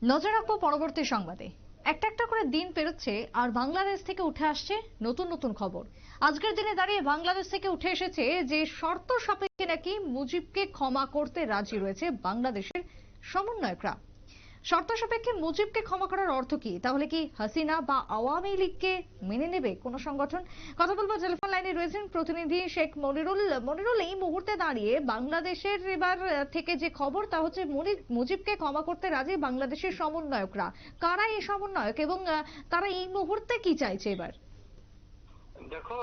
নজর রাখবো পরবর্তী সংবাদে। একটা একটা করে দিন পেরোচ্ছে আর বাংলাদেশ থেকে উঠে আসছে নতুন নতুন খবর। আজকের দিনে দাঁড়িয়ে বাংলাদেশ থেকে উঠে এসেছে যে শর্ত সাপেক্ষে নাকি মুজিবকে ক্ষমা করতে রাজি রয়েছে বাংলাদেশের সমন্বয়করা। শর্ত সাপেক্ষে মুজিবকে ক্ষমা করার অর্থ কি? তাহলে কি হাসিনা বা আওয়ামী লীগকে মেনে নেবে কোন সংগঠন? কথা বলবো, টেলিফোন লাইনে রয়েছেন প্রতিনিধি শেখ মনিরুল। মনিরুল, এই মুহূর্তে দাঁড়িয়ে বাংলাদেশের এবার থেকে যে খবর তা হচ্ছে মুজিবকে ক্ষমা করতে রাজি বাংলাদেশের সমন্বয়করা। কারা এই সমন্বয়ক এবং তারা এই মুহূর্তে কি চাইছে এবার? দেখো,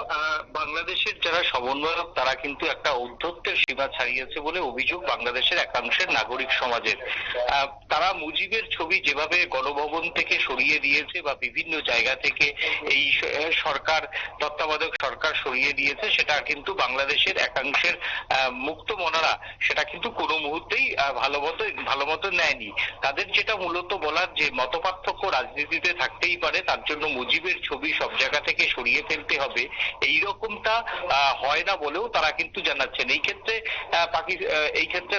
বাংলাদেশের যারা সমন্বয়ক তারা কিন্তু একটা ঔদ্ধত্যের সীমা ছাড়িয়েছে বলে অভিযোগ বাংলাদেশের একাংশের নাগরিক সমাজের। তারা মুজিবের ছবি যেভাবে গণভবন থেকে সরিয়ে দিয়েছে বা বিভিন্ন জায়গা থেকে এই সরকার, তত্ত্বাবধায়ক সরকার সরিয়ে দিয়েছে, সেটা কিন্তু বাংলাদেশের একাংশের মুক্ত মনারা সেটা কিন্তু কোনো মুহূর্তেই ভালো মতো নেয়নি। তাদের যেটা মূলত বলার যে মতপার্থক্য রাজনীতিতে থাকতেই পারে, তার জন্য মুজিবের ছবি সব জায়গা থেকে সরিয়ে ফেলতে হবে, এইরকমটা হয় না বলেও তারা কিন্তু জানাচ্ছেন। এই ক্ষেত্রে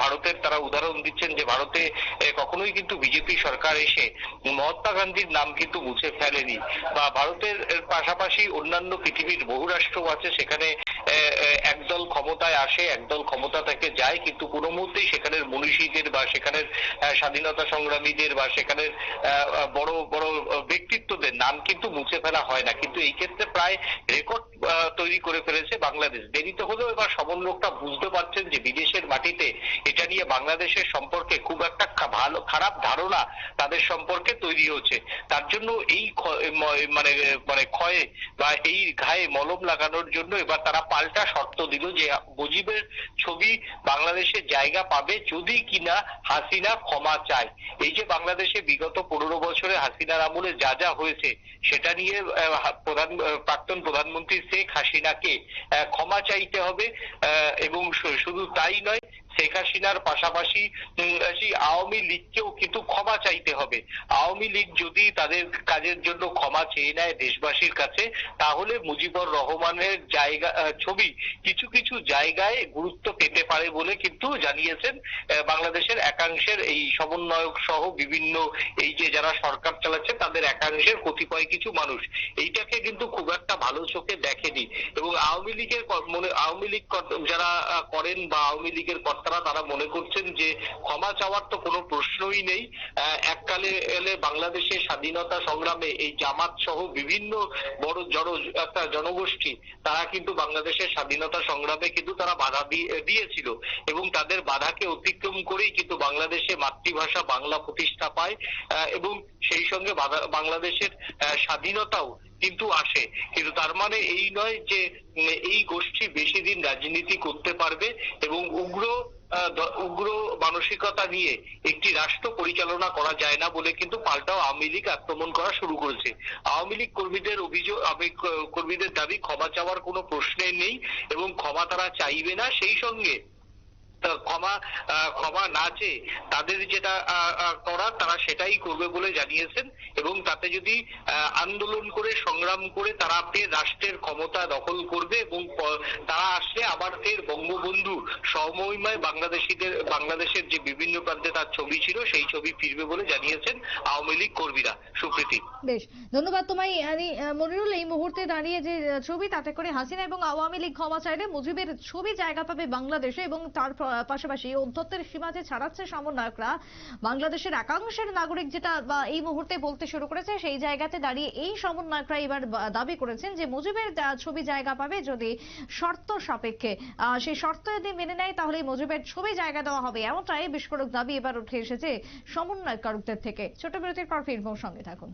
ভারতের তারা উদাহরণ দিচ্ছেন যে ভারতে কখনোই কিন্তু বিজেপি সরকার এসে মহাত্মা গান্ধীর নাম কিন্তু মুছে ফেলেনি, বা ভারতের পাশাপাশি অন্যান্য পৃথিবীর বহু রাষ্ট্র আছে, সেখানে একদল ক্ষমতায় আসে, একদল ক্ষমতা থেকে যায়, কিন্তু কোনো মুহূর্তেই সেখানের মনীষীদের বা সেখানের স্বাধীনতা সংগ্রামীদের বা সেখানের বড় বড় ব্যক্তিত্বদের নাম কিন্তু মুছে ফেলা হয় না। কিন্তু এই ক্ষেত্রে প্রায় রেকর্ড তৈরি করে ফেলেছে বাংলাদেশ। দেরিতে হলেও এবার সমন্বয়করা বুঝতে পারছেন যে বিদেশের মাটিতে এটা নিয়ে বাংলাদেশের সম্পর্কে খুব একটা খারাপ ধারণা তাদের সম্পর্কে তৈরি হচ্ছে। তার জন্য এই মানে ক্ষয়ে বা এই ঘায়ে মলম লাগানোর জন্য এবার তারা পাল্টা শর্ত দিল যে মুজিবের ছবি বাংলাদেশে জায়গা পাবে যদি কিনা হাসিনা ক্ষমা চায়। এই যে বাংলাদেশে বিগত 15 বছরে হাসিনার আমলে যা যা হয়েছে সেটা নিয়ে প্রাক্তন প্রধানমন্ত্রী শেখ হাসিনাকে ক্ষমা চাইতে হবে, এবং শুধু তাই নয়, শেখ হাসিনার পাশাপাশি আওয়ামী লীগকেও কিন্তু ক্ষমা চাইতে হবে। আওয়ামী লীগ যদি তাদের কাজের জন্য ক্ষমা চেয়ে নেয় দেশবাসীর কাছে, তাহলে মুজিবুর রহমানের ছবি কিছু কিছু জায়গায় গুরুত্ব পেতে পারে বলে কিন্তু জানিয়েছেন বাংলাদেশের একাংশের এই সমন্বয়ক সহ বিভিন্ন এই যে যারা সরকার চালাচ্ছে তাদের একাংশের কতিপয় কিছু মানুষ এইটাকে কিন্তু খুব একটা ভালো চোখে দেখেনি। এবং আওয়ামী লীগ যারা করেন বা আওয়ামী লীগের কর্তারা তারা মনে করছেন যে ক্ষমা চাওয়ার তো কোনো প্রশ্নই নেই। এককালে বাংলাদেশের স্বাধীনতা সংগ্রামে এই জামাত সহ বিভিন্ন বড় একটা জনগোষ্ঠী তারা কিন্তু বাংলাদেশের স্বাধীনতা সংগ্রামে কিন্তু তারা বাধা দিয়েছিল, এবং তাদের বাধাকে অতিক্রম করেই কিন্তু বাংলাদেশে মাতৃভাষা বাংলা প্রতিষ্ঠা পায়, এবং সেই সঙ্গে বাংলাদেশের স্বাধীনতাও কিন্তু আসে। কিন্তু তার মানে এই নয় যে এই গোষ্ঠী বেশি দিন রাজনীতি করতে পারবে এবং উগ্র মানসিকতা নিয়ে একটি রাষ্ট্র পরিচালনা করা যায় না বলে কিন্তু পাল্টাও আওয়ামী লীগ আক্রমণ করা শুরু করেছে। আওয়ামী লীগ কর্মীদের দাবি ক্ষমা চাওয়ার কোনো প্রশ্নই নেই এবং ক্ষমা তারা চাইবে না। সেই সঙ্গে ক্ষমা না চেয়ে তাদের যেটা করার তারা সেটাই করবে বলে জানিয়েছেন, এবং তাতে যদি আন্দোলন করে সংগ্রাম করে তারা ফের রাষ্ট্রের ক্ষমতা দখল করবে এবং তারা আসলে আবার ফের বঙ্গবন্ধু সমমহিমায় বাংলাদেশের যে বিভিন্ন প্রান্তে তার ছবি ছিল সেই ছবি ফিরবে বলে জানিয়েছেন আওয়ামী লীগ কর্মীরা। সুপ্রীতি, বেশ, ধন্যবাদ তোমায় মনিরুল। এই মুহূর্তে দাঁড়িয়ে যে ছবি তাতে করে হাসিনা এবং আওয়ামী লীগ ক্ষমা চাইলে মুজিবের ছবি জায়গা পাবে বাংলাদেশে, এবং তার পাশাপাশি ঔদ্ধত্যের সীমা যে ছাড়াচ্ছে সমন্বয়করা, বাংলাদেশের একাংশের নাগরিক যেটা এই মুহূর্তে বলতে শুরু করেছে, সেই জায়গাতে দাঁড়িয়ে এই সমন্বয়করা এবার দাবি করেছেন যে মুজিবের ছবি জায়গা পাবে যদি শর্ত সাপেক্ষে। সেই শর্ত যদি মেনে নেয় তাহলে মুজিবের ছবি জায়গা দেওয়া হবে, এমনটাই বিস্ফোরক দাবি এবার উঠে এসেছে সমন্বয়কারকদের থেকে। ছোট বিরতির পর ফিরবো, সঙ্গে থাকুন।